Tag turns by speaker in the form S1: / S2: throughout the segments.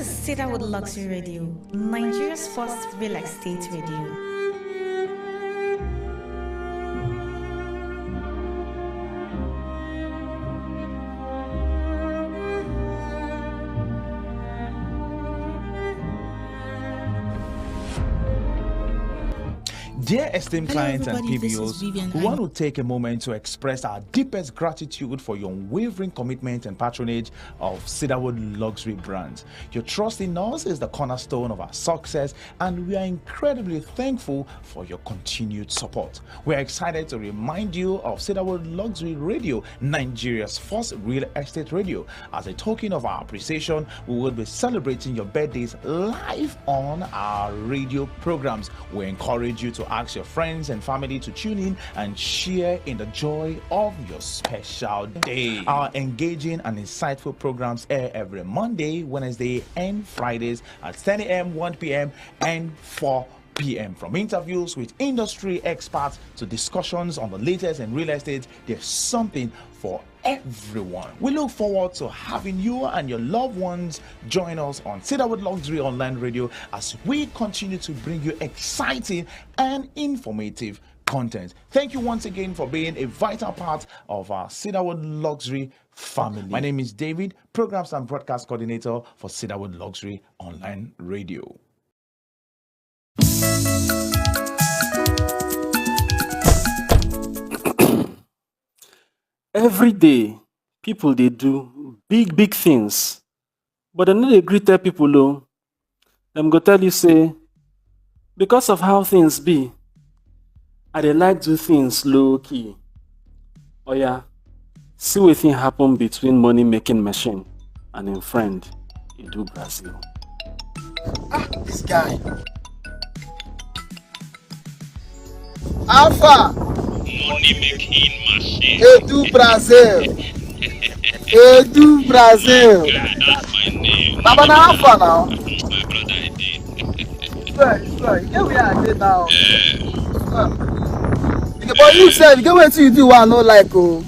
S1: to Cedarwood Luxury Radio, Nigeria's first real estate radio.
S2: Dear esteemed clients and
S1: everybody, this is
S2: PBOs,
S1: Vivian.
S2: we want to take a moment to express our deepest gratitude for your unwavering commitment and patronage of Cedarwood Luxury Brands. Your trust in us is the cornerstone of our success, and we are incredibly thankful for your continued support. We are excited to remind you of Cedarwood Luxury Radio, Nigeria's first real estate radio. As a token of our appreciation, we will be celebrating your birthdays live on our radio programs. We encourage you to ask your friends and family to tune in and share in the joy of your special day. Our engaging and insightful programs air every Monday, Wednesday, and Fridays at 10 a.m., 1 p.m., and 4 p.m. From interviews with industry experts to discussions on the latest in real estate, there's something for everyone. We look forward to having you and your loved ones join us on Cedarwood Luxury Online Radio as we continue to bring you exciting and informative content. Thank you once again for being a vital part of our Cedarwood Luxury family. My name is David, Programs and Broadcast Coordinator for Cedarwood Luxury Online Radio.
S3: Every day, people they do big things, but I no dey gree tell people o. Dem go tell you say, because of how things be, I dey like do things low key. Oya, see wetin happen between money making machine and him friend Edu Brazil.
S4: This guy. Alpha.
S5: Money making machine.
S4: Edu Brazil. Edu Brazil.
S5: That's my name.
S4: Baba na Alpha now.
S5: My brother I did.
S4: Swear. Here we are again now. But you said, get what you do, I know like oh.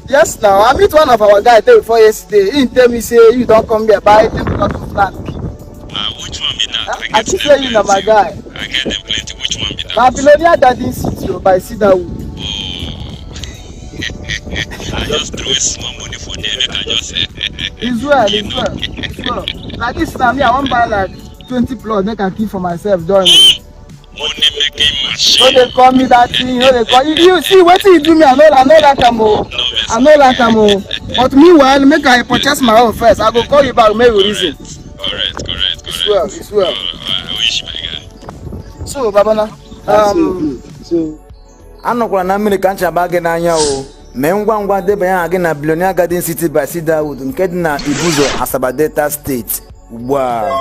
S4: Yes now, I meet one of our guys day before yesterday. He tell me say you don't come here buy them lot of flat.
S5: Which one be that?
S4: I keep saying you know my guy.
S5: I get them plenty. Which one be that?
S4: Babylonia Garden City by Cedarwood.
S5: I just throw small money for them. I just say.
S4: It's well. Like this now, me I want buy like 20 plots. Make I keep for myself. Join me.
S5: Money making machine.
S4: No, they call me that thing. No, they call you. See what you do me. I know that I'm I know that I'm But meanwhile, make I purchase my own first. I go call you back. Maybe reason.
S5: Correct.
S4: It's well.
S5: I wish my guy.
S4: So, Babana. So.
S6: Anọkwara na mmiri ka ncha baa gị n'anya o. Mee ngwa debanye aha gị na Billionaire Garden City by Cedarwood nke dị na Ibuzo, Asaba Delta State. Ugbu a.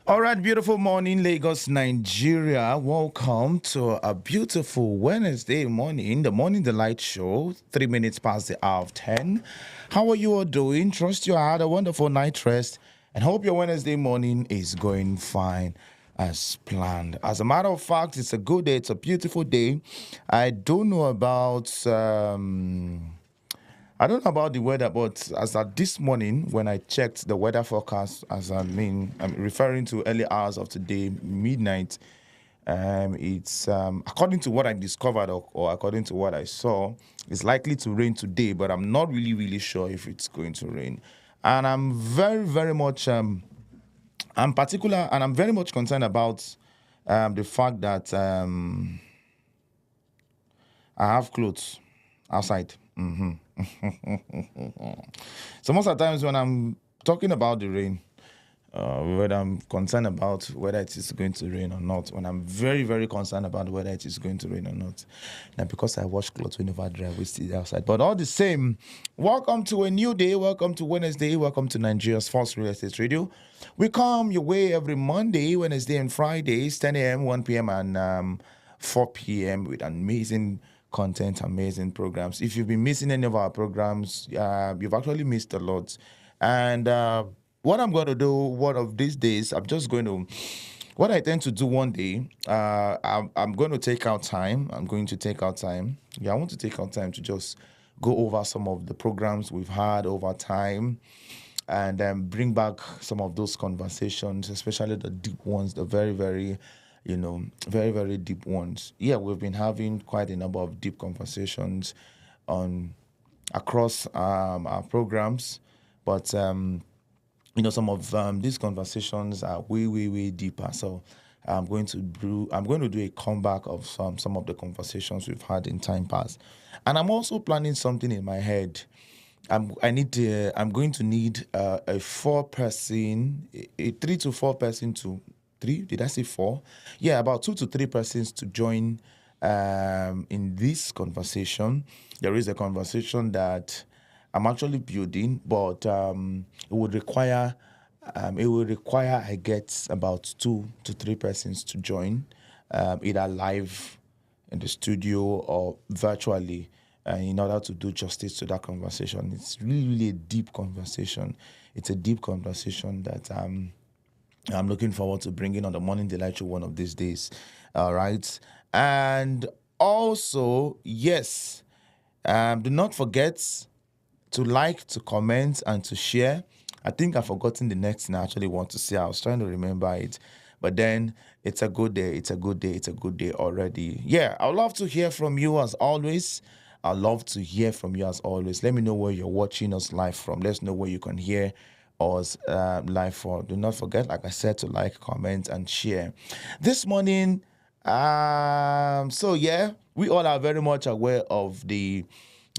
S2: All right, beautiful morning, Lagos, Nigeria. Welcome to a beautiful Wednesday morning, the Morning Delight Show, 3 minutes past the hour of 10. How are you all doing? Trust you had a wonderful night rest and hope your Wednesday morning is going fine as planned. As a matter of fact, it's a good day. It's a beautiful day. I don't know about the weather, but as at this morning, when I checked the weather forecast, I'm referring to early hours of today, midnight, it's according to what I discovered or according to what I saw, it's likely to rain today, but I'm not really sure if it's going to rain. And I'm very much, I'm particular, and I'm very much concerned about the fact that I have clothes outside. So most of the times when I'm talking about the rain, whether I'm concerned about whether it is going to rain or not. When I'm very, very concerned about whether it is going to rain or not. Now, because I wash clothes whenever I drive, we see outside. But all the same, welcome to a new day. Welcome to Wednesday. Welcome to Nigeria's first real estate radio. We come your way every Monday, Wednesday, and Fridays, 10 a.m., 1 p.m., and 4 p.m. with amazing content, amazing programs. If you've been missing any of our programs, you've actually missed a lot. And what I'm going to do one of these days, what I tend to do one day, I'm going to take out time. I'm going to take out time. Yeah, I want to take out time to just go over some of the programs we've had over time and bring back some of those conversations, especially the deep ones, the very, very, very, very deep ones. Yeah, we've been having quite a number of deep conversations across our programs, but some of these conversations are way, way, way deeper. So I'm going to do a comeback of some of the conversations we've had in time past, and I'm also planning something in my head. I'm going to need a 4-person, a 3 to 4 person to 3. Did I say 4? Yeah, about 2 to 3 persons to join in this conversation. There is a conversation that I'm actually building, but it would require I get about 2 to 3 persons to join, either live in the studio or virtually, in order to do justice to that conversation. It's really, really a deep conversation. It's a deep conversation that I'm looking forward to bringing on the Morning Delight Show one of these days. All right. And also, yes, do not forget to like, to comment, and to share. I think I've forgotten the next thing I actually want to say. I was trying to remember it. But then it's a good day. It's a good day. It's a good day already. Yeah, I'd love to hear from you as always. I'd love to hear from you as always. Let me know where you're watching us live from. Let's know where you can hear us live from. Do not forget, like I said, to like, comment, and share. This morning, so yeah, we all are very much aware of the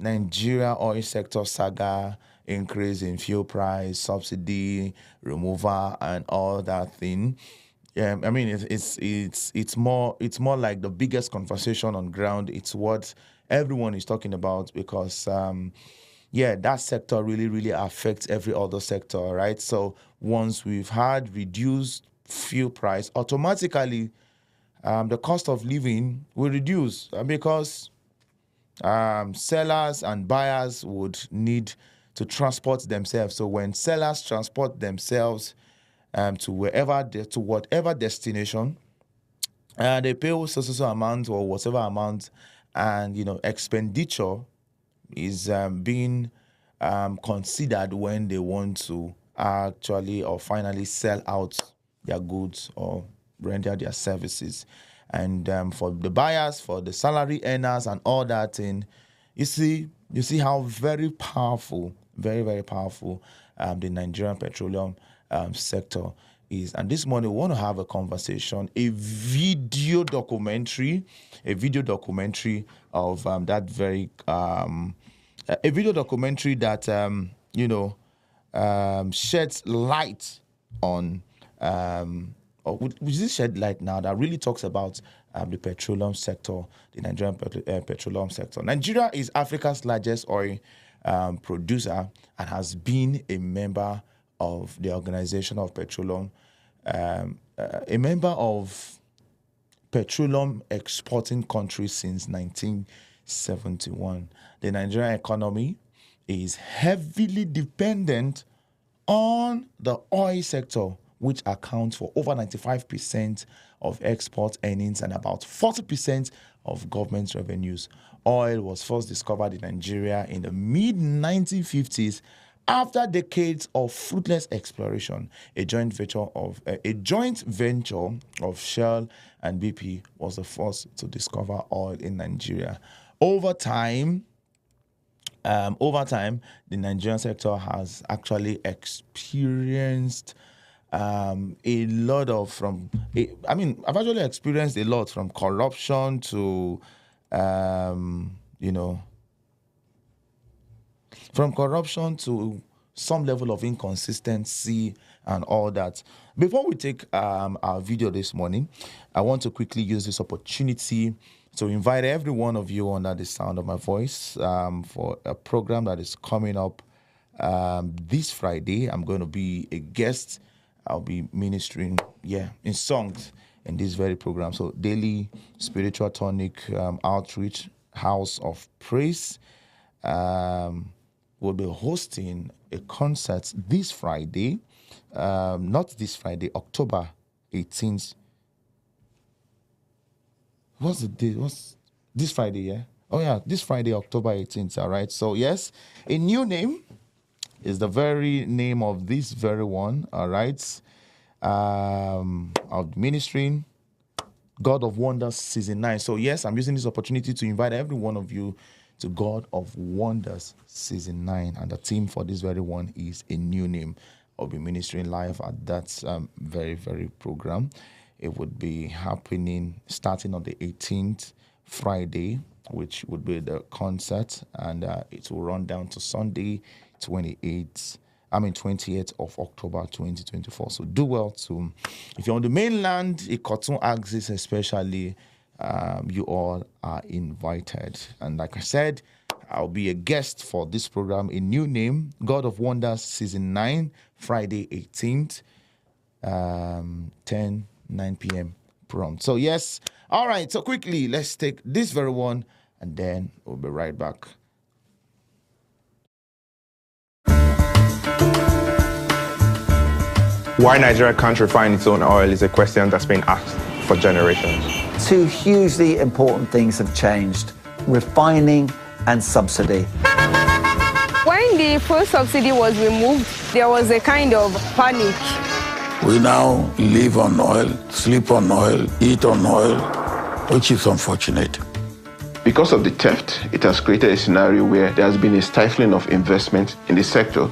S2: Nigeria oil sector saga, increase in fuel price, subsidy removal, and all that thing. Yeah, I mean it's more like the biggest conversation on ground. It's what everyone is talking about because that sector really, really affects every other sector, right? So once we've had reduced fuel price, automatically the cost of living will reduce because sellers and buyers would need to transport themselves. So when sellers transport themselves to whatever destination, they pay so amount or whatever amount, and expenditure is being considered when they want to actually or finally sell out their goods or render their services. And for the buyers, for the salary earners and all that thing, you see how very powerful, very, very powerful the Nigerian petroleum sector is. And this morning we want to have a conversation, a video documentary of that very a video documentary that sheds light on or which is shed light now that really talks about the petroleum sector, the Nigerian petroleum sector. Nigeria is Africa's largest oil producer and has been a member of the Organization of Petroleum, a member of petroleum exporting countries since 1971. The Nigerian economy is heavily dependent on the oil sector, which accounts for over 95% of export earnings and about 40% of government revenues. Oil was first discovered in Nigeria in the mid-1950s after decades of fruitless exploration. A joint venture of Shell and BP was the first to discover oil in Nigeria. Over time, the Nigerian sector has actually experienced a lot of I've actually experienced a lot from corruption to some level of inconsistency and all that. Before we take our video this morning, I want to quickly use this opportunity to invite every one of you under the sound of my voice for a program that is coming up this Friday. I'm going to be a guest. I'll be ministering, in songs in this very program. So daily spiritual tonic outreach, House of Praise. We'll be hosting a concert this Friday. Not this Friday, October 18th. What's the date? What's this Friday, yeah? Oh, yeah, this Friday, October 18th, all right? So, yes, a new name is the very name of this very one, all right? Of ministering, God of Wonders Season 9. So, yes, I'm using this opportunity to invite every one of you to God of Wonders Season 9. And the theme for this very one is a new name. I'll be ministering live at that very, very program. It would be happening starting on the 18th, Friday, which would be the concert, and it will run down to Sunday, 28th of October 2024. So do well to, if you're on the mainland, Ikotun axis especially, you all are invited. And like I said, I'll be a guest for this program, a new name, God of Wonders Season 9, Friday 18th, 9 p.m. prompt. So yes, all right, so quickly, let's take this very one, and then we'll be right back.
S7: Why Nigeria can't refine its own oil is a question that's been asked for generations.
S8: Two hugely important things have changed: refining and subsidy.
S9: When the fuel subsidy was removed, there was a kind of panic.
S10: We now live on oil, sleep on oil, eat on oil, which is unfortunate.
S11: Because of the theft, it has created a scenario where there has been a stifling of investment in the sector.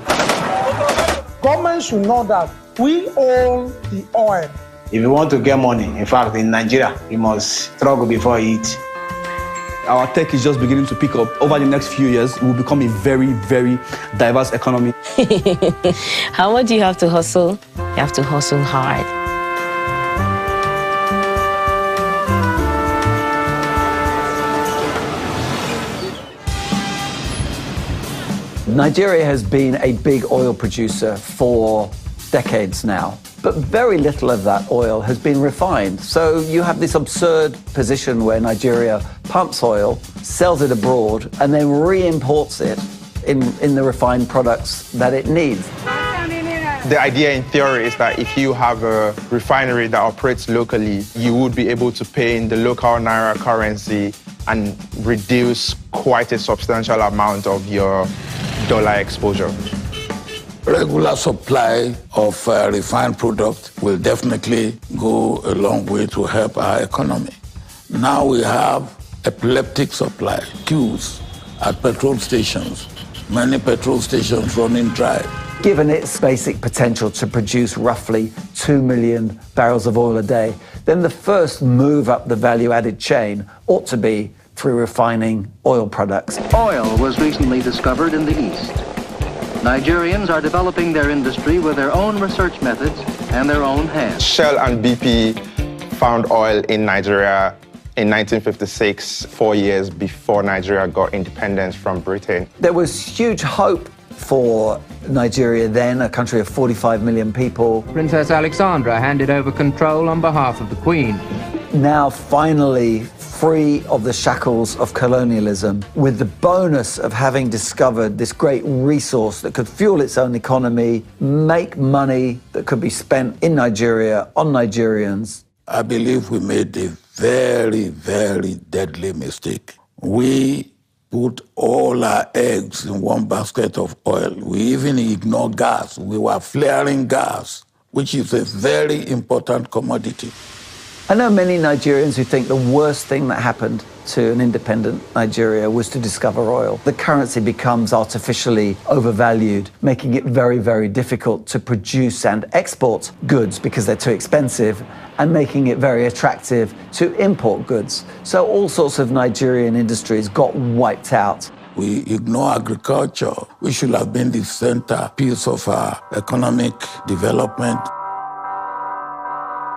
S12: Government should know that we own the oil.
S13: If you want to get money, in fact, in Nigeria, you must struggle before you eat.
S14: Our tech is just beginning to pick up. Over the next few years, it will become a very, very diverse economy.
S15: How much do you have to hustle? You have to hustle hard.
S8: Nigeria has been a big oil producer for decades now, but very little of that oil has been refined. So you have this absurd position where Nigeria pumps oil, sells it abroad, and then re-imports it in the refined products that it needs.
S7: The idea in theory is that if you have a refinery that operates locally, you would be able to pay in the local naira currency and reduce quite a substantial amount of your dollar exposure.
S10: Regular supply of refined product will definitely go a long way to help our economy. Now we have epileptic supply, queues at petrol stations, many petrol stations running dry.
S8: Given its basic potential to produce roughly 2 million barrels of oil a day, then the first move up the value-added chain ought to be through refining oil products.
S16: Oil was recently discovered in the East. Nigerians are developing their industry with their own research methods and their own hands.
S7: Shell and BP found oil in Nigeria in 1956, 4 years before Nigeria got independence from Britain.
S8: There was huge hope for Nigeria then, a country of 45 million people.
S17: Princess Alexandra handed over control on behalf of the Queen.
S8: Now finally free of the shackles of colonialism, with the bonus of having discovered this great resource that could fuel its own economy, make money that could be spent in Nigeria on Nigerians.
S10: I believe we made a very, very deadly mistake. We put all our eggs in one basket of oil. We even ignored gas. We were flaring gas, which is a very important commodity.
S8: I know many Nigerians who think the worst thing that happened to an independent Nigeria was to discover oil. The currency becomes artificially overvalued, making it very, very difficult to produce and export goods because they're too expensive, and making it very attractive to import goods. So all sorts of Nigerian industries got wiped out.
S10: We ignore agriculture, which should have been the centerpiece of our economic development.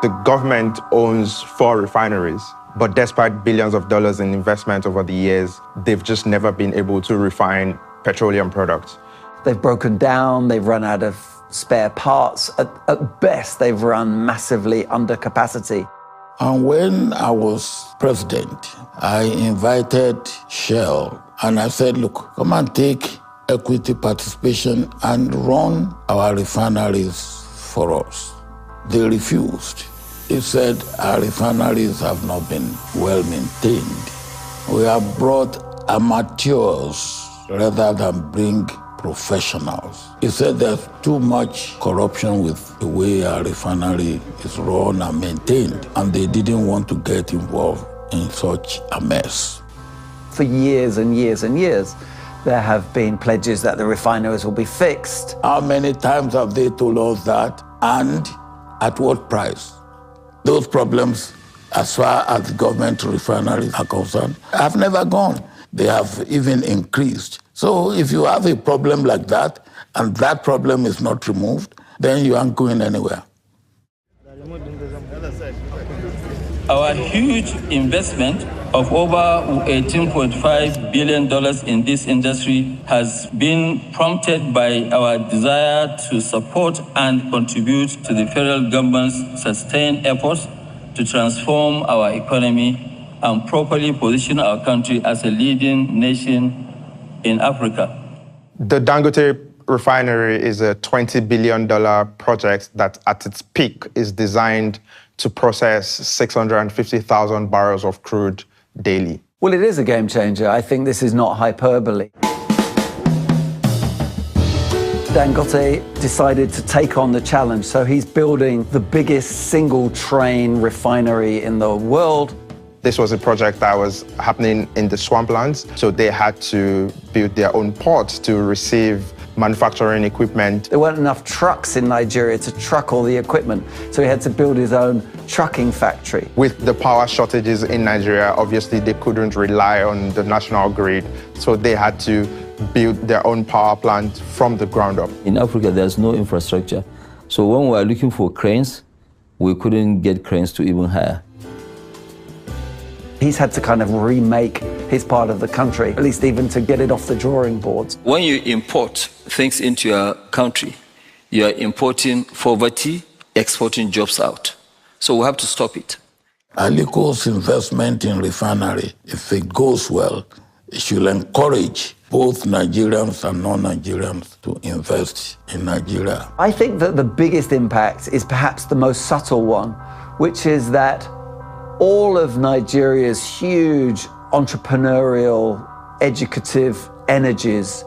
S7: The government owns 4 refineries, but despite billions of dollars in investment over the years, they've just never been able to refine petroleum products.
S8: They've broken down, they've run out of spare parts. At best, they've run massively under capacity.
S10: And when I was president, I invited Shell and I said, look, come and take equity participation and run our refineries for us. They refused. They said our refineries have not been well maintained. We have brought amateurs rather than bring professionals. He said there's too much corruption with the way our refinery is run and maintained, and they didn't want to get involved in such a mess.
S8: For years and years and years, there have been pledges that the refineries will be fixed.
S10: How many times have they told us that, and at what price? Those problems, as far as government refineries are concerned, have never gone. They have even increased. So if you have a problem like that, and that problem is not removed, then you aren't going anywhere.
S18: Our huge investment of over $18.5 billion in this industry has been prompted by our desire to support and contribute to the federal government's sustained efforts to transform our economy and properly position our country as a leading nation in Africa.
S7: The Dangote refinery is a $20 billion project that at its peak is designed to process 650,000 barrels of crude daily.
S8: Well, it is a game changer. I think this is not hyperbole. Dangote decided to take on the challenge, so he's building the biggest single train refinery in the world.
S7: This was a project that was happening in the swamplands, so they had to build their own ports to receive manufacturing equipment.
S8: There weren't enough trucks in Nigeria to truck all the equipment, so he had to build his own trucking factory.
S7: With the power shortages in Nigeria, obviously they couldn't rely on the national grid, so they had to build their own power plant from the ground up.
S19: In Africa, there's no infrastructure, so when we were looking for cranes, we couldn't get cranes to even hire.
S8: He's had to kind of remake his part of the country, at least even to get it off the drawing boards.
S19: When you import things into your country, you are importing poverty, exporting jobs out. So we have to stop it.
S10: Alico's investment in refinery, if it goes well, it should encourage both Nigerians and non-Nigerians to invest in Nigeria.
S8: I think that the biggest impact is perhaps the most subtle one, which is that all of Nigeria's huge entrepreneurial, educative energies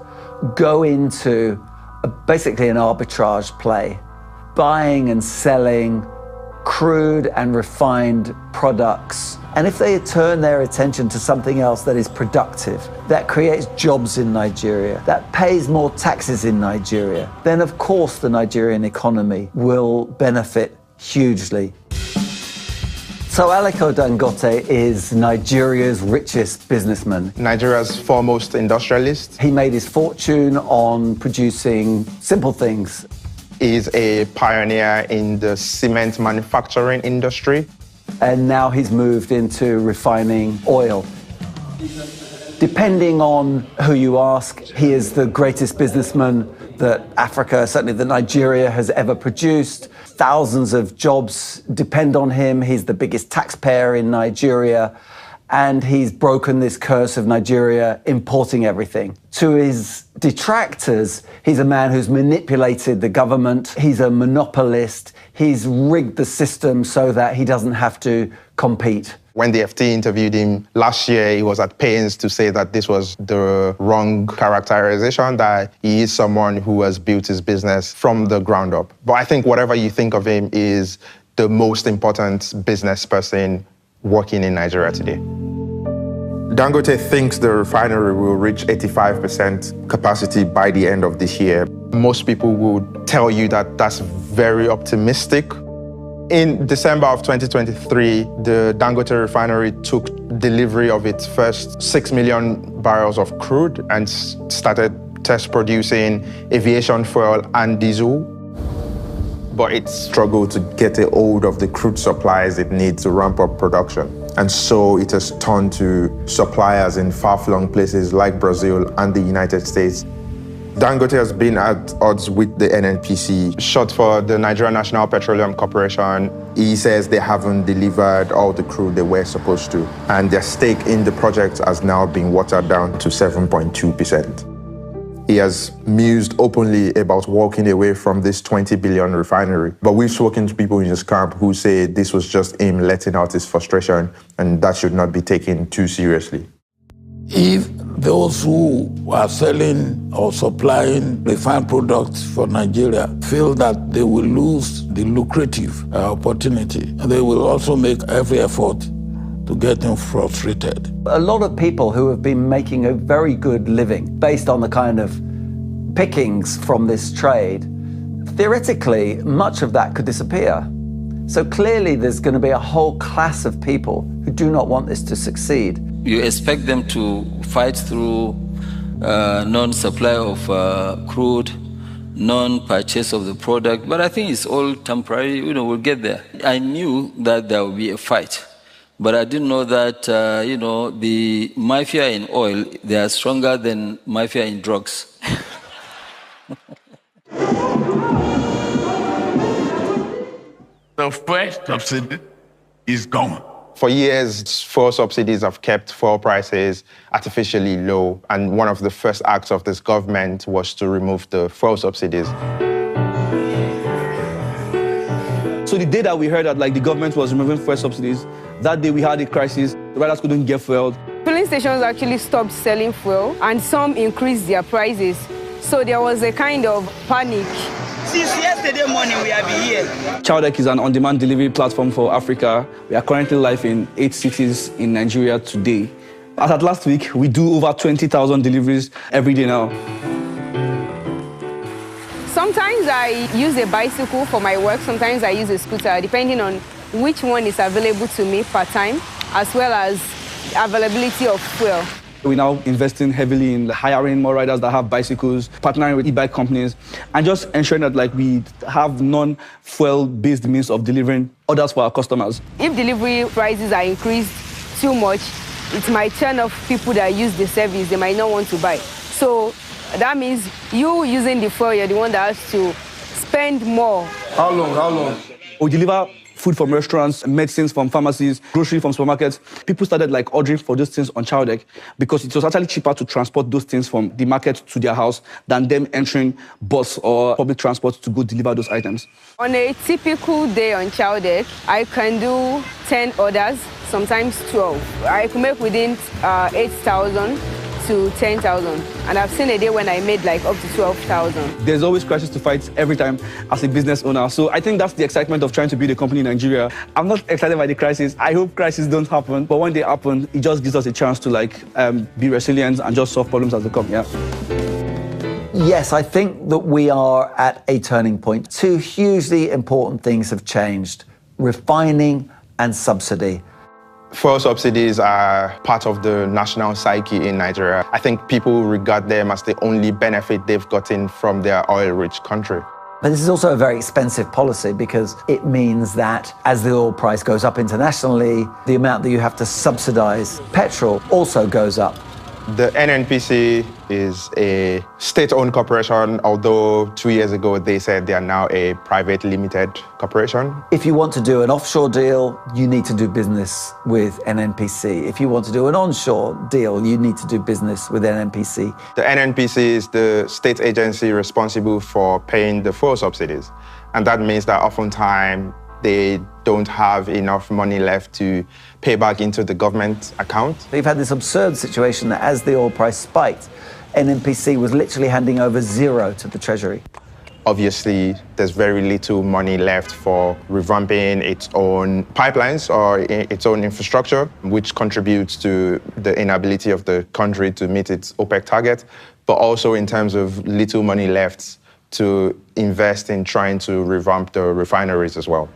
S8: go into basically an arbitrage play, buying and selling crude and refined products. And if they turn their attention to something else that is productive, that creates jobs in Nigeria, that pays more taxes in Nigeria, then of course the Nigerian economy will benefit hugely. So Aliko Dangote is Nigeria's richest businessman.
S7: Nigeria's foremost industrialist.
S8: He made his fortune on producing simple things.
S7: He's a pioneer in the cement manufacturing industry.
S8: And now he's moved into refining oil. Depending on who you ask, he is the greatest businessman that Africa, certainly that Nigeria, has ever produced. Thousands of jobs depend on him. He's the biggest taxpayer in Nigeria. And he's broken this curse of Nigeria importing everything. To his detractors, he's a man who's manipulated the government. He's a monopolist. He's rigged the system so that he doesn't have to compete.
S7: When the FT interviewed him last year, he was at pains to say that this was the wrong characterization, that he is someone who has built his business from the ground up. But I think whatever you think of him is the most important business person working in Nigeria today. Dangote thinks the refinery will reach 85% capacity by the end of this year. Most people would tell you that that's very optimistic. In December of 2023, the Dangote refinery took delivery of its first 6 million barrels of crude and started test producing aviation fuel and diesel. But it struggled to get a hold of the crude supplies it needs to ramp up production. And so it has turned to suppliers in far-flung places like Brazil and the United States. Dangote has been at odds with the NNPC, short for the Nigerian National Petroleum Corporation. He says they haven't delivered all the crude they were supposed to, and their stake in the project has now been watered down to 7.2%. He has mused openly about walking away from this 20 billion refinery. But we've spoken to people in his camp who say this was just him letting out his frustration, and that should not be taken too seriously.
S10: If those who are selling or supplying refined products for Nigeria feel that they will lose the lucrative opportunity, they will also make every effort to get them frustrated.
S8: A lot of people who have been making a very good living based on the kind of pickings from this trade, theoretically, much of that could disappear. So clearly there's going to be a whole class of people who do not want this to succeed.
S19: You expect them to fight through non-supply of crude, non-purchase of the product, but I think it's all temporary. We'll get there. I knew that there would be a fight, but I didn't know that, the mafia in oil, they are stronger than mafia in drugs.
S10: The first subsidy is gone.
S7: For years, fuel subsidies have kept fuel prices artificially low, and one of the first acts of this government was to remove the fuel subsidies.
S14: So the day that we heard that the government was removing fuel subsidies, that day we had a crisis. The riders couldn't get fuel.
S9: Filling stations actually stopped selling fuel, and some increased their prices. So there was a kind of panic.
S4: Since yesterday morning, we have been here.
S14: Chowdeck is an on-demand delivery platform for Africa. We are currently live in 8 cities in Nigeria today. As at last week, we do over 20,000 deliveries every day now.
S9: Sometimes I use a bicycle for my work, sometimes I use a scooter, depending on which one is available to me per time, as well as availability of fuel.
S14: We're now investing heavily in hiring more riders that have bicycles, partnering with e-bike companies, and just ensuring that we have non-fuel-based means of delivering orders for our customers.
S9: If delivery prices are increased too much, it might turn off people that use the service. They might not want to buy. So that means you using the fuel, you're the one that has to spend more.
S14: How long? We deliver food from restaurants, medicines from pharmacies, grocery from supermarkets. People started ordering for those things on Chowdeck because it was actually cheaper to transport those things from the market to their house than them entering bus or public transport to go deliver those items.
S9: On a typical day on Chowdeck, I can do 10 orders, sometimes 12. I can make within 8,000 to 10,000. And I've seen a day when I made up to 12,000.
S14: There's always crisis to fight every time as a business owner. So I think that's the excitement of trying to build a company in Nigeria. I'm not excited by the crisis. I hope crises don't happen. But when they happen, it just gives us a chance to be resilient and just solve problems as they come, yeah.
S8: Yes, I think that we are at a turning point. Two hugely important things have changed: refining and subsidy.
S7: Fuel subsidies are part of the national psyche in Nigeria. I think people regard them as the only benefit they've gotten from their oil-rich country.
S8: But this is also a very expensive policy because it means that as the oil price goes up internationally, the amount that you have to subsidize petrol also goes up.
S7: The NNPC is a state-owned corporation, although 2 years ago they said they are now a private limited corporation.
S8: If you want to do an offshore deal, you need to do business with NNPC. If you want to do an onshore deal, you need to do business with NNPC.
S7: The NNPC is the state agency responsible for paying the fuel subsidies. And that means that oftentimes they don't have enough money left to pay back into the government account.
S8: They've had this absurd situation that as the oil price spiked, NNPC was literally handing over zero to the Treasury.
S7: Obviously, there's very little money left for revamping its own pipelines or its own infrastructure, which contributes to the inability of the country to meet its OPEC target, but also in terms of little money left to invest in trying to revamp the refineries as well.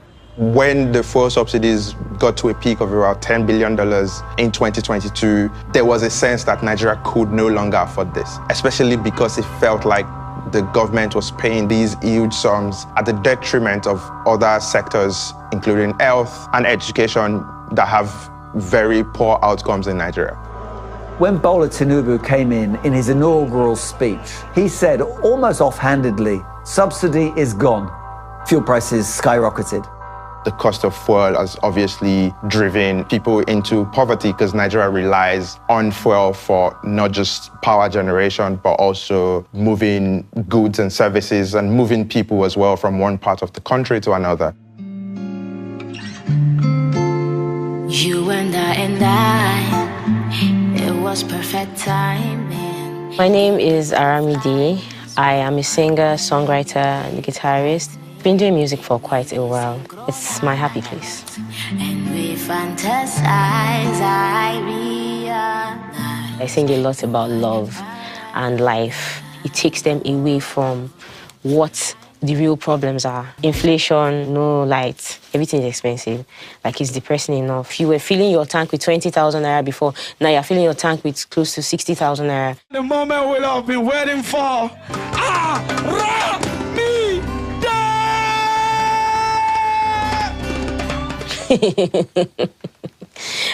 S7: When the fuel subsidies got to a peak of around $10 billion in 2022, there was a sense that Nigeria could no longer afford this, especially because it felt like the government was paying these huge sums at the detriment of other sectors, including health and education, that have very poor outcomes in Nigeria.
S8: When Bola Tinubu came in his inaugural speech, he said almost offhandedly, subsidy is gone. Fuel prices skyrocketed.
S7: The cost of fuel has obviously driven people into poverty because Nigeria relies on fuel for not just power generation, but also moving goods and services and moving people as well from one part of the country to another.
S20: You and I, it was perfect timing.
S15: My name is Aramide. I am a singer, songwriter, and guitarist. Been doing music for quite a while. It's my happy place.
S20: And we fantasize, I realize.
S15: I sing a lot about love and life. It takes them away from what the real problems are. Inflation, no light, everything is expensive. Like, it's depressing enough. You were filling your tank with 20,000 naira before, now you're filling your tank with close to 60,000 naira.
S12: The moment we'll have been waiting for.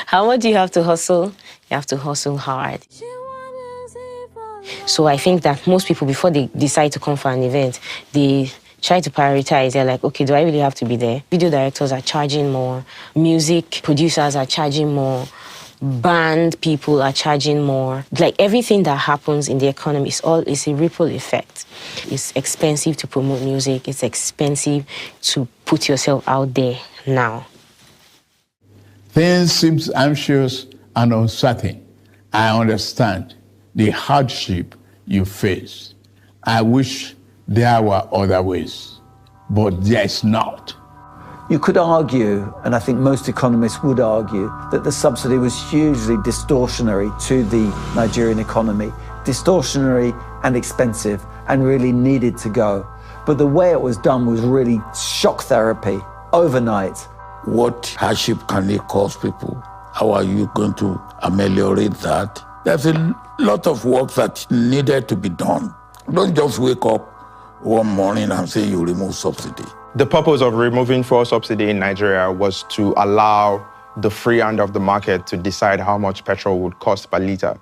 S15: How much do you have to hustle? You have to hustle hard. So I think that most people, before they decide to come for an event, they try to prioritize. They're like, okay, do I really have to be there? Video directors are charging more. Music producers are charging more. Band people are charging more. Like, everything that happens in the economy is a ripple effect. It's expensive to promote music. It's expensive to put yourself out there now.
S10: Things seem anxious and uncertain. I understand the hardship you face. I wish there were other ways, but there's not.
S8: You could argue, and I think most economists would argue, that the subsidy was hugely distortionary to the Nigerian economy, distortionary and expensive, and really needed to go. But the way it was done was really shock therapy, overnight.
S10: What hardship can it cause people? How are you going to ameliorate that? There's a lot of work that needed to be done. Don't just wake up one morning and say you remove subsidy.
S7: The purpose of removing fuel subsidy in Nigeria was to allow the free hand of the market to decide how much petrol would cost per litre.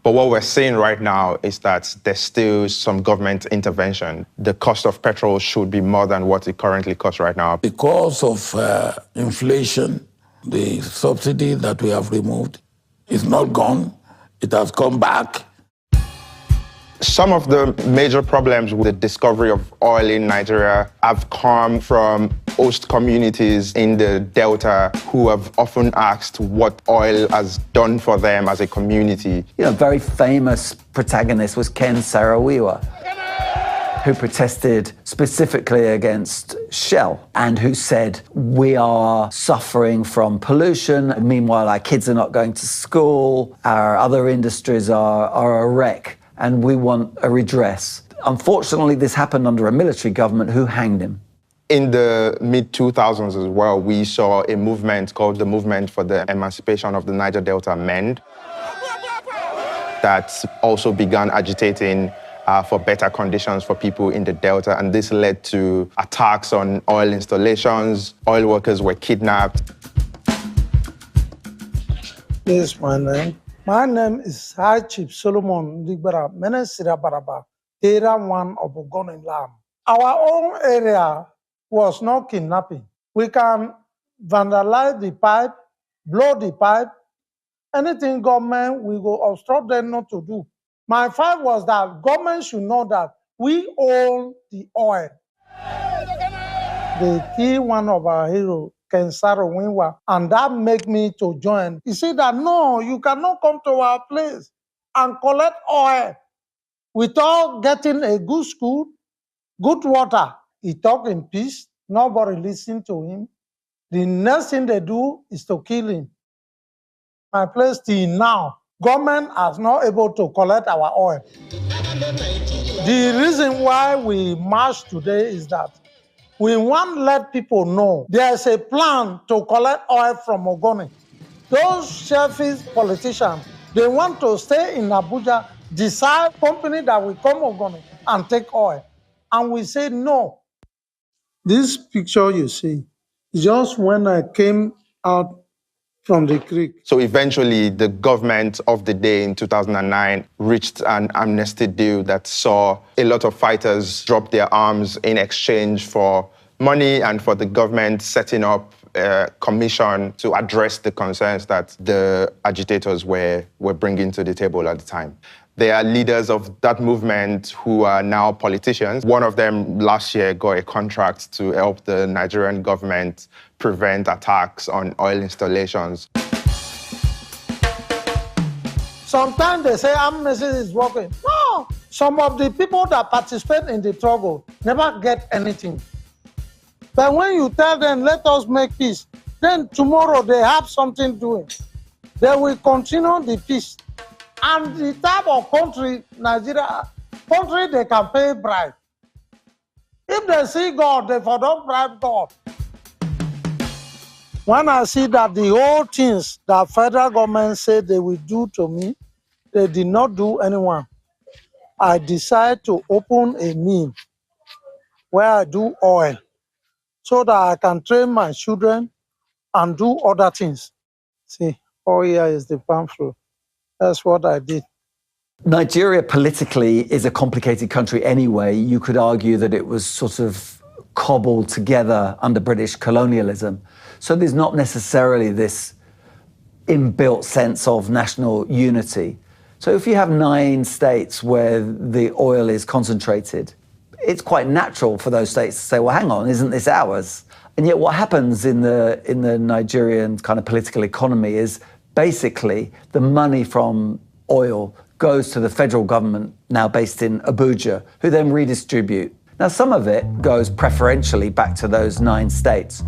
S7: But what we're seeing right now is that there's still some government intervention. The cost of petrol should be more than what it currently costs right now.
S10: Because of inflation, the subsidy that we have removed is not gone. It has come back.
S7: Some of the major problems with the discovery of oil in Nigeria have come from host communities in the Delta who have often asked what oil has done for them as a community.
S8: You know, a very famous protagonist was Ken Saro-Wiwa, who protested specifically against Shell and who said, we are suffering from pollution. Meanwhile, our kids are not going to school. Our other industries are a wreck. And we want a redress. Unfortunately, this happened under a military government who hanged him.
S7: In the mid-2000s as well, we saw a movement called the Movement for the Emancipation of the Niger Delta Men that also began agitating for better conditions for people in the Delta. And this led to attacks on oil installations. Oil workers were kidnapped.
S12: This is my name. My name is High Chief Solomon Digbara Menesira Baraba, Era 1 of Ogon Lam. Our own area was not kidnapping. We can vandalize the pipe, blow the pipe, anything government, we go obstruct them not to do. My fight was that government should know that we own the oil. They kill one of our heroes, Ken Saro-Wiwa, and that make me to join. He said that, no, you cannot come to our place and collect oil without getting a good school, good water. He talked in peace. Nobody listened to him. The next thing they do is to kill him. My place till now, government is not able to collect our oil. The reason why we march today is that We want to let people know there's a plan to collect oil from Ogoni. Those selfish politicians, they want to stay in Abuja, decide company that will come Ogoni and take oil. And we say no. This picture you see, just when I came out from the creek.
S7: So eventually, the government of the day in 2009 reached an amnesty deal that saw a lot of fighters drop their arms in exchange for money and for the government setting up a commission to address the concerns that the agitators were bringing to the table at the time. There are leaders of that movement who are now politicians. One of them last year got a contract to help the Nigerian government prevent attacks on oil installations.
S12: Sometimes they say amnesty is working. No, some of the people that participate in the struggle never get anything. But when you tell them, let us make peace, then tomorrow they have something doing. They will continue the peace. And the type of country, Nigeria, country they can pay bribe. If they see God, they for don't bribe God. When I see that the whole things that federal government said they will do to me, they did not do anyone, I decide to open a mill where I do oil so that I can train my children and do other things. See, all here is the palm fruit. That's what I did.
S8: Nigeria politically is a complicated country anyway. You could argue that it was sort of cobbled together under British colonialism. So there's not necessarily this inbuilt sense of national unity. So if you have 9 states where the oil is concentrated, it's quite natural for those states to say, well, hang on, isn't this ours? And yet what happens in the Nigerian kind of political economy is basically the money from oil goes to the federal government, now based in Abuja, who then redistribute. Now, some of it goes preferentially back to those 9 states,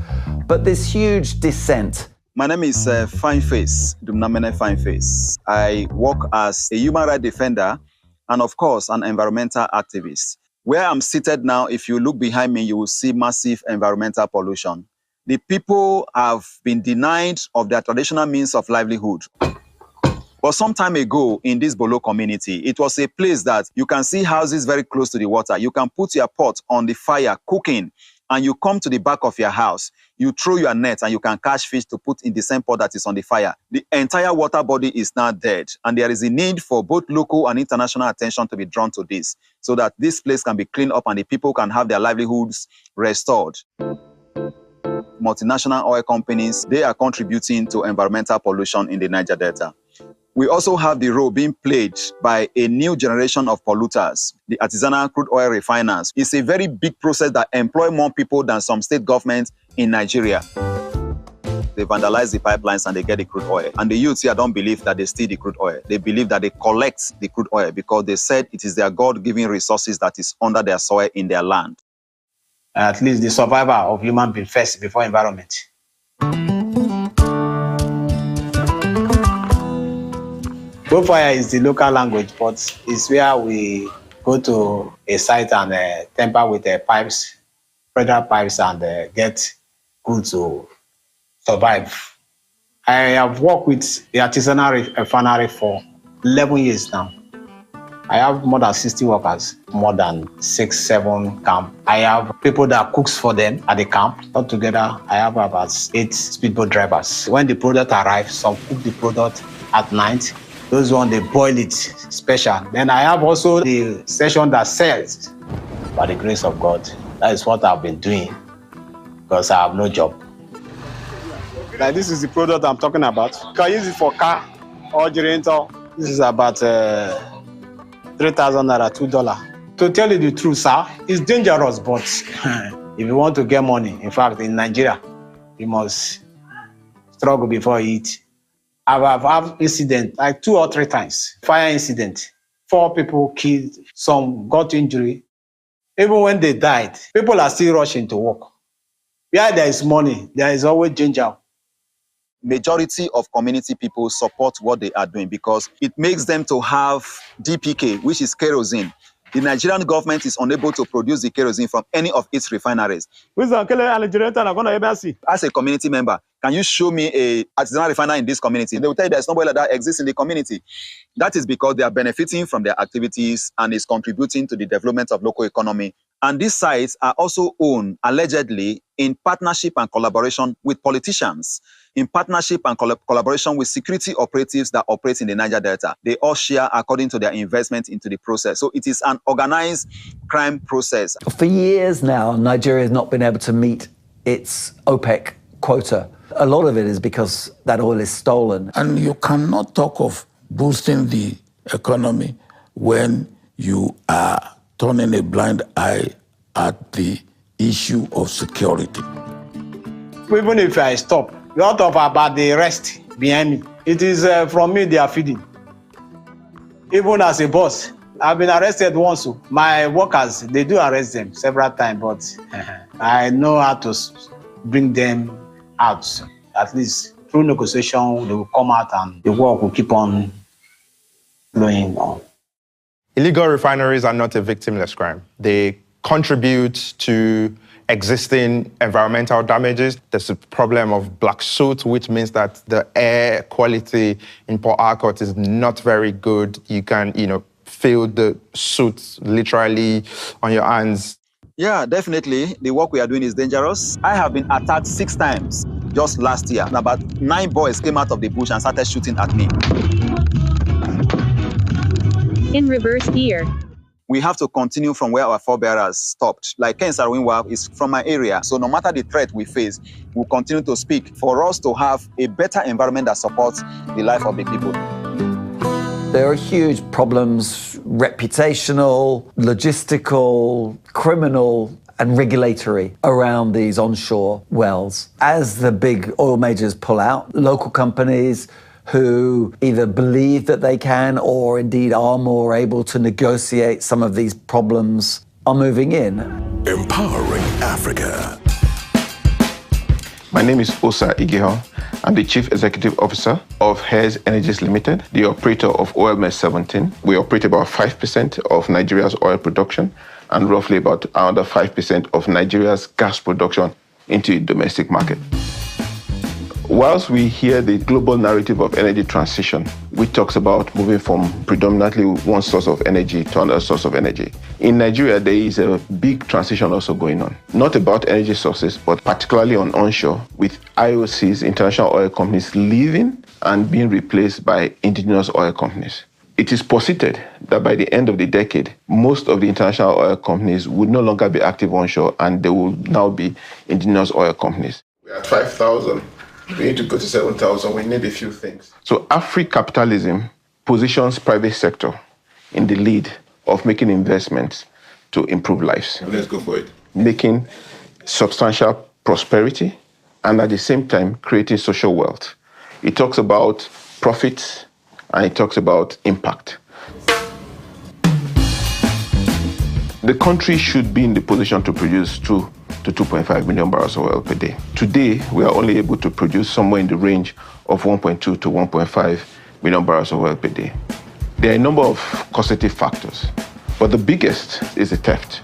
S8: but this huge dissent.
S21: My name is Fineface, Dumnamene Fineface. I work as a human rights defender and, of course, an environmental activist. Where I'm seated now, if you look behind me, you will see massive environmental pollution. The people have been denied of their traditional means of livelihood. But some time ago in this Bolo community, it was a place that you can see houses very close to the water. You can put your pot on the fire, cooking, and you come to the back of your house. You throw your net and you can catch fish to put in the same pot that is on the fire. The entire water body is now dead. And there is a need for both local and international attention to be drawn to this so that this place can be cleaned up and the people can have their livelihoods restored. Multinational oil companies, they are contributing to environmental pollution in the Niger Delta. We also have the role being played by a new generation of polluters, the artisanal crude oil refiners. It's a very big process that employs more people than some state governments in Nigeria. They vandalize the pipelines and they get the crude oil. And the youths here don't believe that they steal the crude oil. They believe that they collect the crude oil because they said it is their God-given resources that is under their soil in their land.
S13: At least the survival of human being first before environment. Bonfire is the local language, but it's where we go to a site and tamper with the pipes, federal pipes, and get good to survive. I have worked with the artisanal refinery for 11 years now. I have more than 60 workers, more than 6, 7 camp. I have people that cooks for them at the camp. Altogether, I have about 8 speedboat drivers. When the product arrives, some cook the product at night. Those ones, they boil it special. Then I have also the section that sells. By the grace of God, that is what I've been doing because I have no job. Like this is the product I'm talking about. You can use it for car or generator. This is about 3,000 naira, $2. To tell you the truth, sir, it's dangerous, but if you want to get money, in fact, in Nigeria, you must struggle before you eat. I've had incident like 2 or 3 times. Fire incident. 4 people killed, some got injury. Even when they died, people are still rushing to work. Where there is money, there is always danger.
S21: Majority of community people support what they are doing because it makes them to have DPK, which is kerosene. the Nigerian government is unable to produce the kerosene from any of its refineries. As a community member, can you show me a artisanal refiner in this community? They will tell you there's nobody that exists in the community. That is because they are benefiting from their activities and is contributing to the development of local economy. And these sites are also owned, allegedly, in partnership and collaboration with politicians, in partnership and collaboration with security operatives that operate in the Niger Delta. They all share according to their investment into the process. So it is an organized crime process.
S8: For years now, Nigeria has not been able to meet its OPEC quota. A lot of it is because that oil is stolen.
S10: And you cannot talk of boosting the economy when you are turning a blind eye at the issue of security.
S13: Even if I stop, you don't talk about the rest behind me. It is from me they are feeding. Even as a boss, I've been arrested once. My workers, they do arrest them several times, but I know how to bring them out. At least through negotiation, they will come out and the work will keep on going on.
S7: Illegal refineries are not a victimless crime. They contribute to existing environmental damages. There's a problem of black soot, which means that the air quality in Port Harcourt is not very good. You can, feel the soot literally on your hands.
S21: Yeah, definitely. The work we are doing is dangerous. I have been attacked 6 times just last year. And about 9 boys came out of the bush and started shooting at me.
S1: In reverse gear.
S21: We have to continue from where our forebearers stopped. Like Ken Sarwinwa is from my area. So no matter the threat we face, we'll continue to speak for us to have a better environment that supports the life of the people.
S8: There are huge problems, reputational, logistical, criminal, and regulatory around these onshore wells. As the big oil majors pull out, local companies who either believe that they can or indeed are more able to negotiate some of these problems are moving in.
S22: Empowering Africa.
S11: My name is Osa Igeho. I'm the Chief Executive Officer of Hares Energies Limited, the operator of OilMed 17. We operate about 5% of Nigeria's oil production and roughly about another 5% of Nigeria's gas production into the domestic market. Whilst we hear the global narrative of energy transition, which talks about moving from predominantly one source of energy to another source of energy, in Nigeria there is a big transition also going on. Not about energy sources, but particularly on onshore, with IOCs, international oil companies, leaving and being replaced by indigenous oil companies. It is posited that by the end of the decade, most of the international oil companies would no longer be active onshore and they will now be indigenous oil companies. We're at 5,000. We need to go to 7,000. We need a few things. So Afri-capitalism positions private sector in the lead of making investments to improve lives. Let's go for it. Making substantial prosperity and at the same time creating social wealth. It talks about profits and it talks about impact. The country should be in the position to produce 2 to 2.5 million barrels of oil per day. Today, we are only able to produce somewhere in the range of 1.2 to 1.5 million barrels of oil per day. There are a number of causative factors, but the biggest is the theft.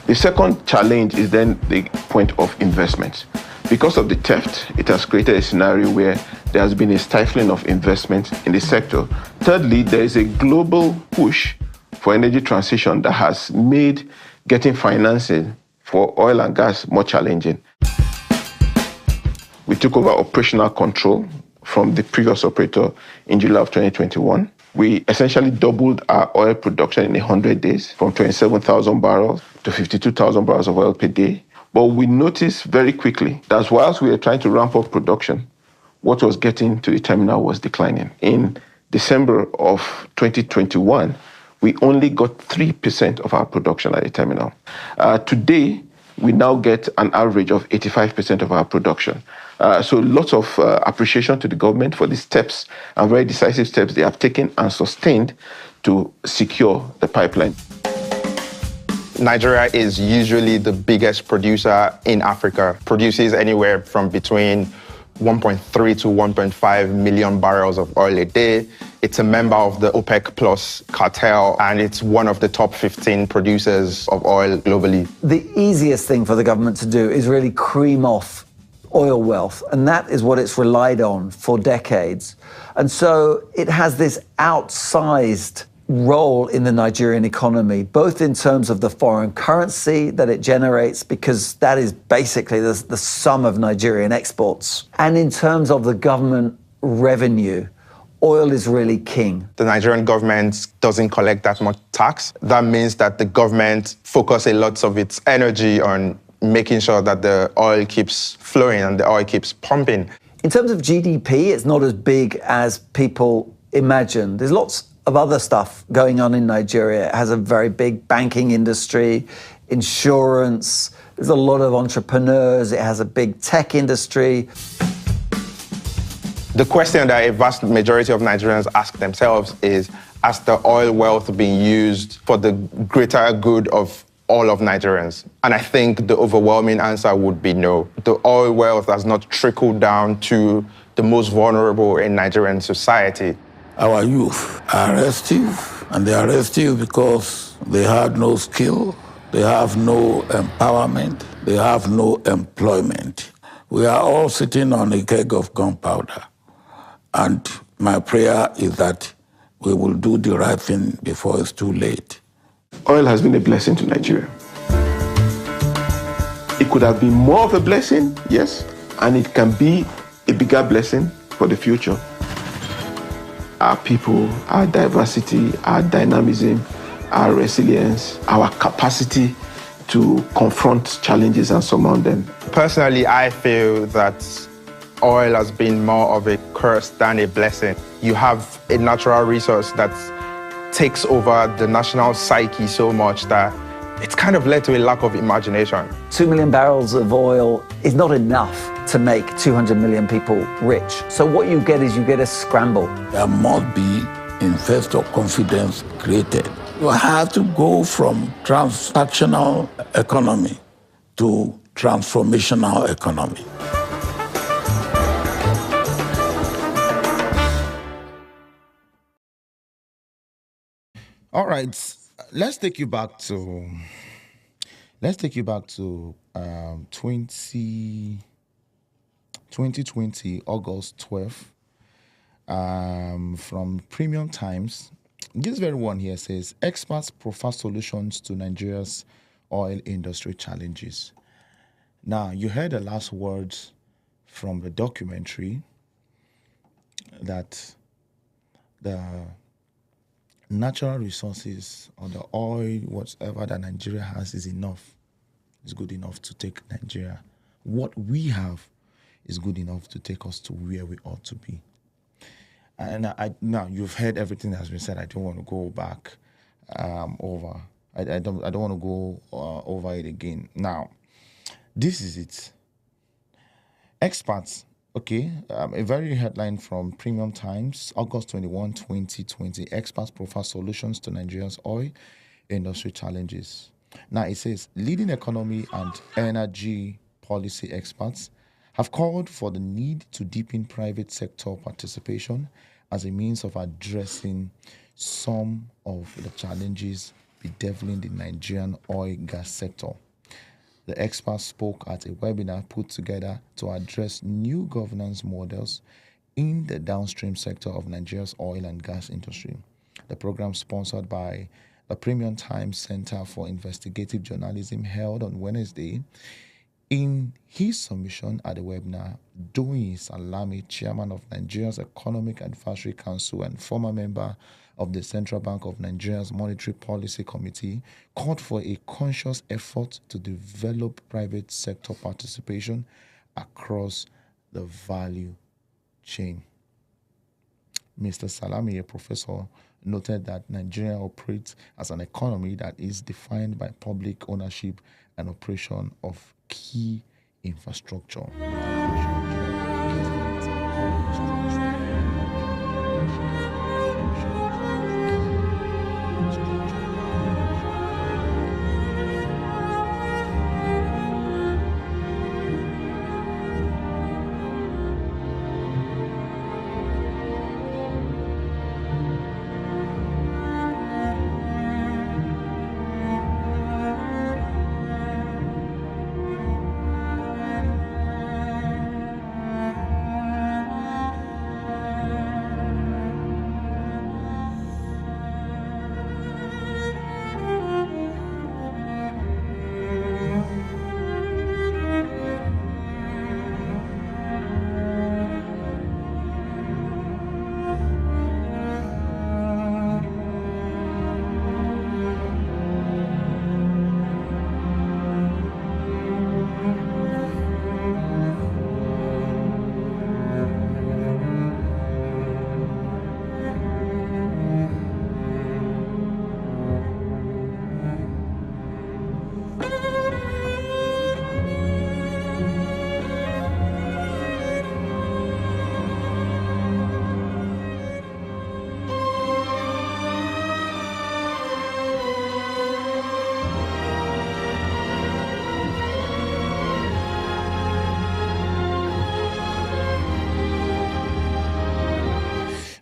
S11: The second challenge is then the point of investment. Because of the theft, it has created a scenario where there has been a stifling of investment in the sector. Thirdly, there is a global push for energy transition that has made getting financing for oil and gas more challenging. We took over operational control from the previous operator in July of 2021. We essentially doubled our oil production in 100 days from 27,000 barrels to 52,000 barrels of oil per day. But we noticed very quickly that whilst we were trying to ramp up production, what was getting to the terminal was declining. In December of 2021, we only got 3% of our production at the terminal. Today, we now get an average of 85% of our production. So lots of appreciation to the government for the steps and very decisive steps they have taken and sustained to secure the pipeline.
S7: Nigeria is usually the biggest producer in Africa, produces anywhere from between 1.3 to 1.5 million barrels of oil a day. It's a member of the OPEC Plus cartel, and it's one of the top 15 producers of oil globally.
S8: The easiest thing for the government to do is really cream off oil wealth, and that is what it's relied on for decades. And so it has this outsized role in the Nigerian economy, both in terms of the foreign currency that it generates, because that is basically the sum of Nigerian exports, and in terms of the government revenue. Oil is really king.
S7: The Nigerian government doesn't collect that much tax. That means that the government focuses a lot of its energy on making sure that the oil keeps flowing and the oil keeps pumping.
S8: In terms of GDP, it's not as big as people imagine. There's lots of other stuff going on in Nigeria. It has a very big banking industry, insurance, there's a lot of entrepreneurs, it has a big tech industry.
S7: The question that a vast majority of Nigerians ask themselves is, has the oil wealth been used for the greater good of all of Nigerians? And I think the overwhelming answer would be no. The oil wealth has not trickled down to the most vulnerable in Nigerian society.
S10: Our youth are restive, and they are restive because they had no skill, they have no empowerment, they have no employment. We are all sitting on a keg of gunpowder. And my prayer is that we will do the right thing before it's too late.
S11: Oil has been a blessing to Nigeria. It could have been more of a blessing, yes, and it can be a bigger blessing for the future. Our people, our diversity, our dynamism, our resilience, our capacity to confront challenges and surmount them.
S7: Personally, I feel that oil has been more of a curse than a blessing. You have a natural resource that takes over the national psyche so much that it's kind of led to a lack of imagination.
S8: 2 million barrels of oil is not enough to make 200 million people rich. So what you get is you get a scramble.
S10: There must be investor confidence created. You have to go from transactional economy to transformational economy.
S2: All right, let's take you back to 2020, August 12th, from Premium Times. This very one here says, experts proffer solutions to Nigeria's oil industry challenges. Now, you heard the last words from the documentary that the natural resources or the oil, whatever that Nigeria has is enough. It's good enough to take Nigeria. What we have is good enough to take us to where we ought to be. And now you've heard everything that has been said. I don't want to go back over. I don't want to go over it again. Now, this is it. Experts. Okay, a very headline from Premium Times, August 21, 2020. Experts proffer solutions to Nigeria's oil industry challenges. Now it says, leading economy and energy policy experts have called for the need to deepen private sector participation as a means of addressing some of the challenges bedeviling the Nigerian oil gas sector. The experts spoke at a webinar put together to address new governance models in the downstream sector of Nigeria's oil and gas industry. The program, sponsored by the Premium Times Center for Investigative Journalism, held on Wednesday. In his submission at the webinar, Doyin Salami, chairman of Nigeria's Economic Advisory Council and former member of the Central Bank of Nigeria's Monetary Policy Committee, called for a conscious effort to develop private sector participation across the value chain. Mr. Salami, a professor, noted that Nigeria operates as an economy that is defined by public ownership and operation of key infrastructure.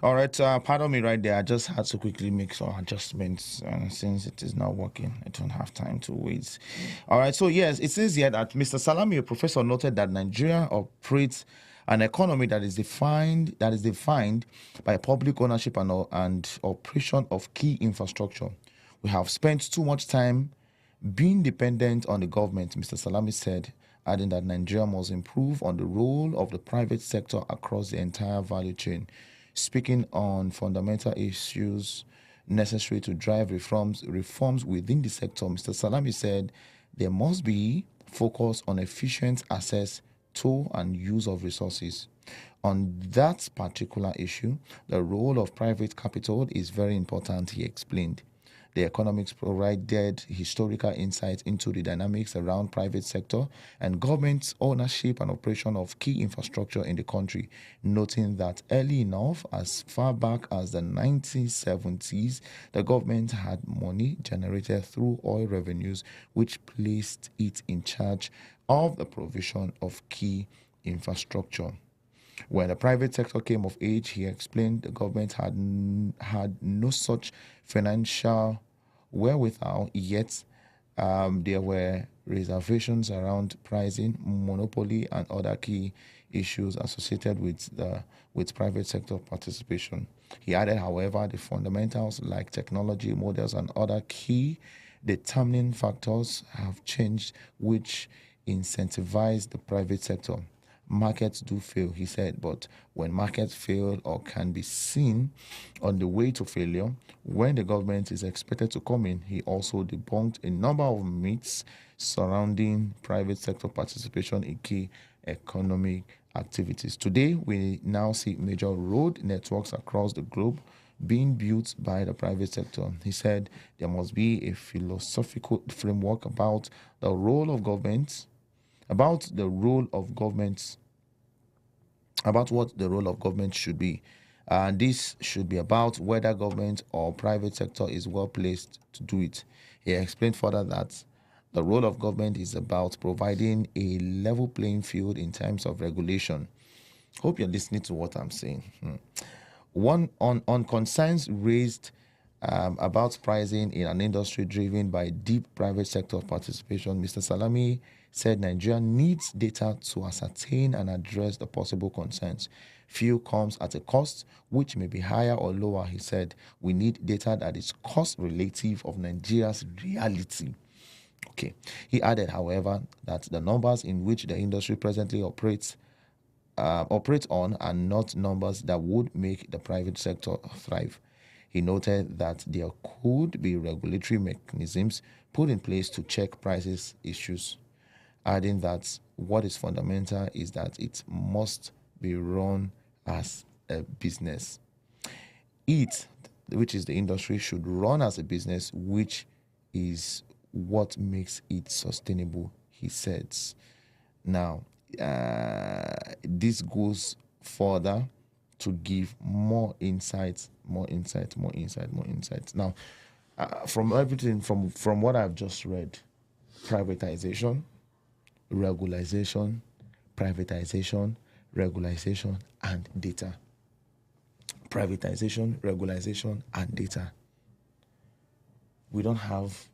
S2: All right, pardon me right there. I just had to quickly make some adjustments since it is not working. I don't have time to wait. All right, so yes, it says here that Mr. Salami, a professor, noted that Nigeria operates an economy that is defined by public ownership and operation of key infrastructure. We have spent too much time being dependent on the government, Mr. Salami said, adding that Nigeria must improve on the role of the private sector across the entire value chain. Speaking on fundamental issues necessary to drive reforms within the sector, Mr. Salami said there must be focus on efficient access to and use of resources. On that particular issue, the role of private capital is very important, he explained. The economics provided historical insights into the dynamics around private sector and government's ownership and operation of key infrastructure in the country, noting that early enough, as far back as the 1970s, the government had money generated through oil revenues, which placed it in charge of the provision of key infrastructure. When the private sector came of age, he explained the government had no such financial wherewithal, yet there were reservations around pricing, monopoly, and other key issues associated with private sector participation. He added, however, the fundamentals like technology, models, and other key determining factors have changed, which incentivize the private sector. Markets do fail, he said, but when markets fail or can be seen on the way to failure, when the government is expected to come in, he also debunked a number of myths surrounding private sector participation in key economic activities. Today, we now see major road networks across the globe being built by the private sector. He said there must be a philosophical framework about the role of government, about what the role of government should be. And this should be about whether government or private sector is well placed to do it. He explained further that the role of government is about providing a level playing field in terms of regulation. Hope you're listening to what I'm saying. One on concerns raised about pricing in an industry driven by deep private sector participation, Mr. Salami said Nigeria needs data to ascertain and address the possible concerns. Fuel comes at a cost which may be higher or lower, he said. We need data that is cost relative of Nigeria's reality. Okay. He added, however, that the numbers in which the industry presently operates on are not numbers that would make the private sector thrive. He noted that there could be regulatory mechanisms put in place to check prices issues, adding that what is fundamental is that it must be run as a business. It, which is the industry, should run as a business, which is what makes it sustainable, he says. Now, this goes further to give more insights. Now, from everything, from what I've just read, privatization, regularization, privatization, regularization, and data. Privatization, regularization, and data. We don't have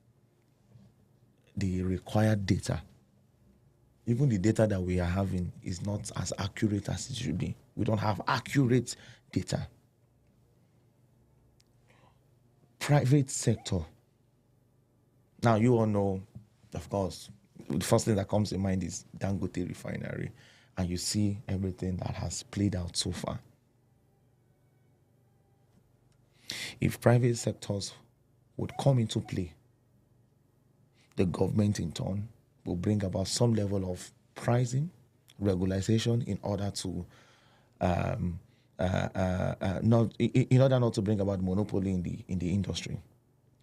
S2: the required data. Even the data that we are having is not as accurate as it should be. We don't have accurate data. Private sector. Now, you all know, of course, the first thing that comes in mind is Dangote refinery. And you see everything that has played out so far. If private sectors would come into play, the government in turn will bring about some level of pricing, regularization in order to not to bring about monopoly in the industry.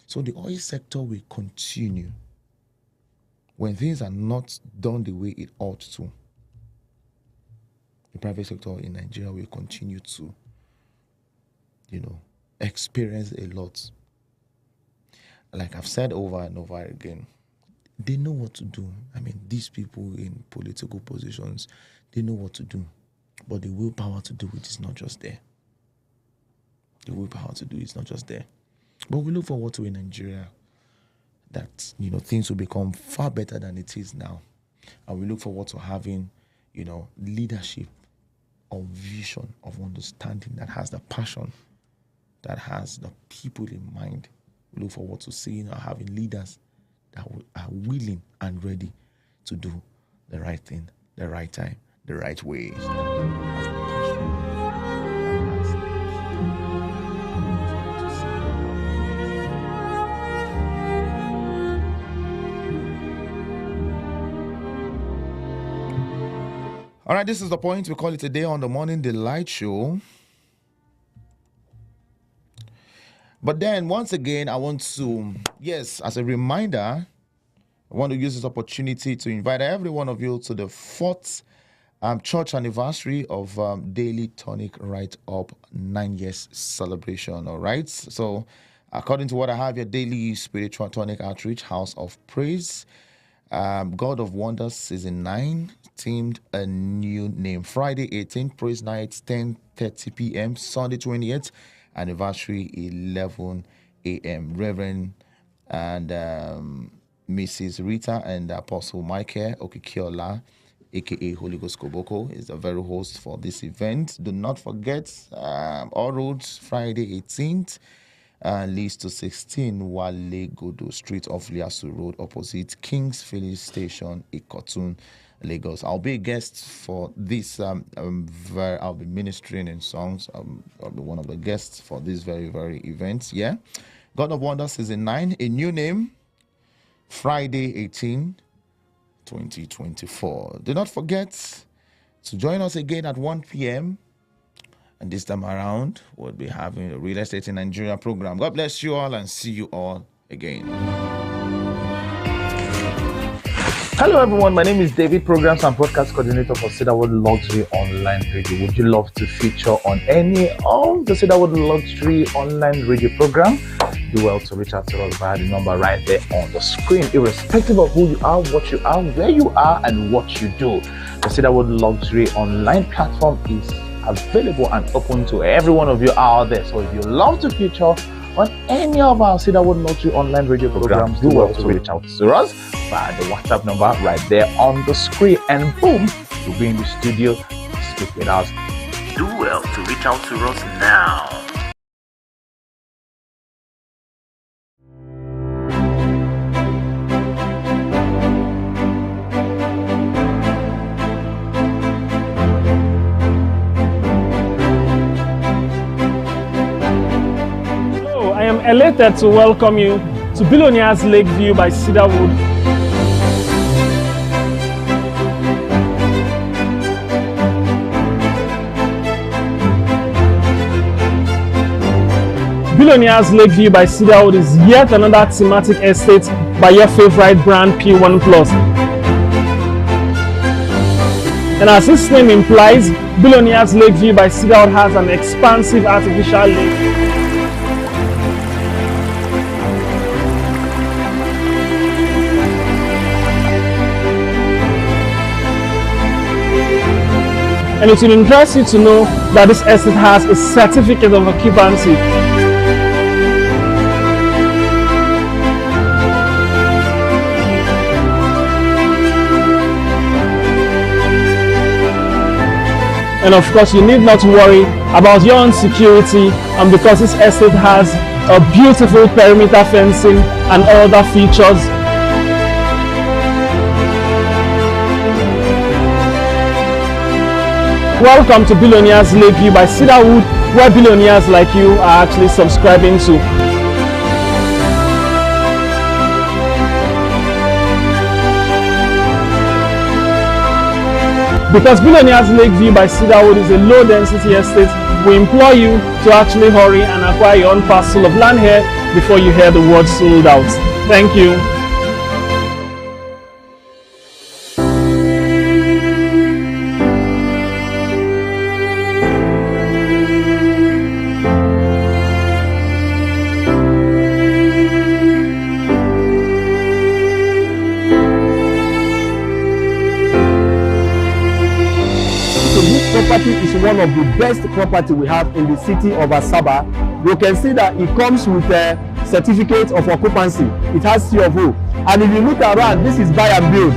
S2: So the oil sector will continue when things are not done the way it ought to. The private sector in Nigeria will continue to, experience a lot. Like I've said over and over again, they know what to do. I mean, these people in political positions, they know what to do. But the willpower to do it is not just there. The willpower to do is not just there. But we look forward to a Nigeria that, things will become far better than it is now. And we look forward to having, leadership of vision, of understanding, that has the passion, that has the people in mind. We look forward to seeing or having leaders that are willing and ready to do the right thing, the right time, the right way. All right, this is the point. We call it a day on the Morning Delight Show. But then, once again, I want to, as a reminder, I want to use this opportunity to invite every one of you to the 4th church anniversary of Daily Tonic Right Up 9 years celebration. All right. So, according to what I have here, Daily Spiritual Tonic Outreach House of Praise, God of Wonders Season 9, themed a new name. Friday 18th, Praise Night, 10:30 p.m. Sunday 28th, anniversary 11 a.m. Reverend and Mrs. Rita and Apostle Michael Okikiola, aka Holy Ghost Koboko, is the very host for this event. Do not forget, all roads Friday 18th. Leads to 16 Wale Godo Street off Liasu Road, opposite King's Filling Station, Ikotun, Lagos. I'll be a guest for this. I'll be ministering in songs. I'll be one of the guests for this very, very event. Yeah. God of Wonders Season 9, a new name, Friday 18, 2024. Do not forget to join us again at 1 p.m. And this time around, we'll be having a Real Estate in Nigeria program. God bless you all and see you all again. Hello, everyone. My name is David, Programs and Broadcast Coordinator for Cedarwood Luxury Online Radio. Would you love to feature on any of the Cedarwood Luxury Online Radio program? Do well to reach out to us via the number right there on the screen, irrespective of who you are, what you are, where you are, and what you do. The Cedarwood Luxury Online platform is available and open to every one of you out there. So if you love to feature on any of our Cedarwood Luxury Online Radio programs, do well to reach out to us via the WhatsApp number right there on the screen, and boom, you'll be in the studio to speak with us. Do well to reach out to us now.
S3: Elated to welcome you to Billionaires Lakeview by Cedarwood. Billionaires Lakeview by Cedarwood is yet another thematic estate by your favorite brand P1 Plus. And as its name implies, Billionaires Lakeview by Cedarwood has an expansive artificial lake. And it will interest you to know that this estate has a certificate of occupancy. And of course, you need not worry about your own security, and because this estate has a beautiful perimeter fencing and other features. Welcome to Billionaires Lakeview by Cedarwood, where billionaires like you are actually subscribing to. Because Billionaires Lakeview by Cedarwood is a low-density estate, we implore you to actually hurry and acquire your own parcel of land here before you hear the word sold out. Thank you.
S5: Property is one of the best property we have in the city of Asaba.
S3: you can see that it comes with a certificate of occupancy. It has C of O. And if you look around, this is buy and build.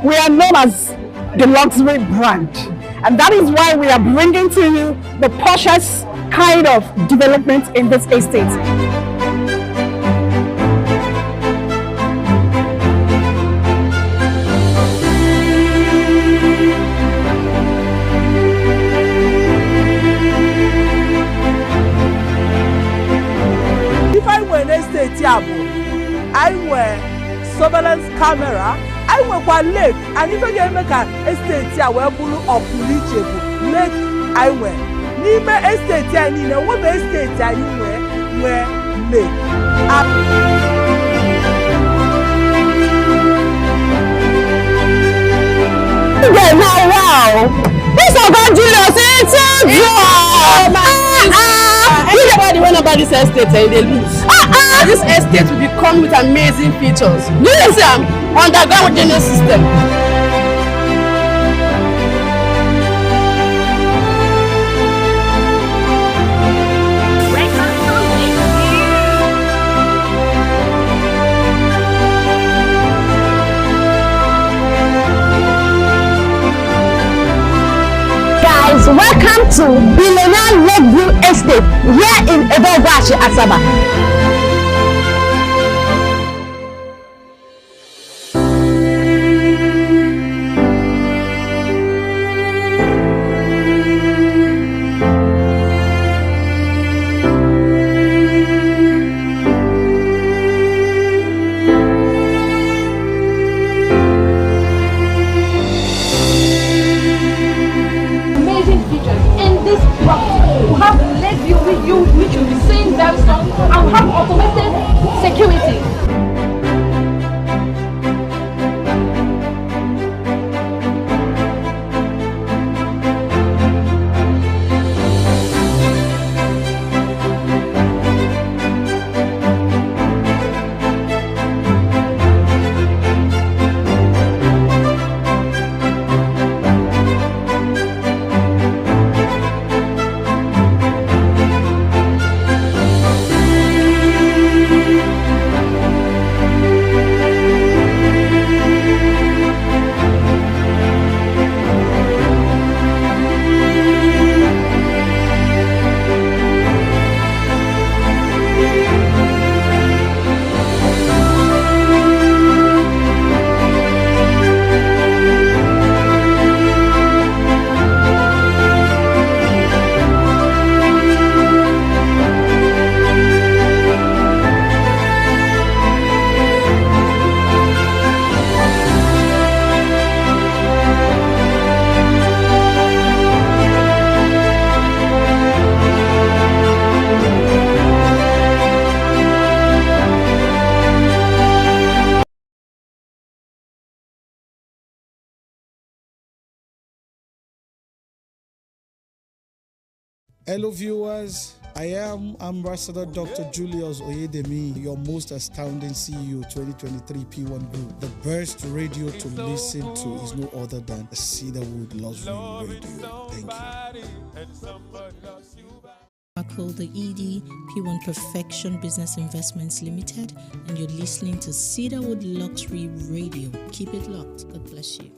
S5: We are known as the luxury brand, and that is why we are bringing to you the poshest kind of development in this estate.
S6: If I were an estate, I were surveillance camera. I work one lake, and if I get make an estate here where bulu of reachable lake I wear. Nime estate here, ni na what estate here you where lake.
S5: Wow! This is Julius.
S6: Everybody when about this estate, they lose. This estate will become with amazing features. Do you see underground drainage system?
S5: Guys, welcome to Billionaire Lakeview Estate here in Edogashi, Asaba.
S23: Which you'll be seeing very soon, and we have automated security.
S24: Hello viewers, I am Ambassador Dr. Julius Oyedemi, your most astounding CEO 2023 P1 Group. The best radio to listen to is no other than the Cedarwood Luxury Radio. Thank you.
S25: Called the ED P1 Perfection Business Investments Limited, and you're listening to Cedarwood Luxury Radio. Keep it locked. God bless you.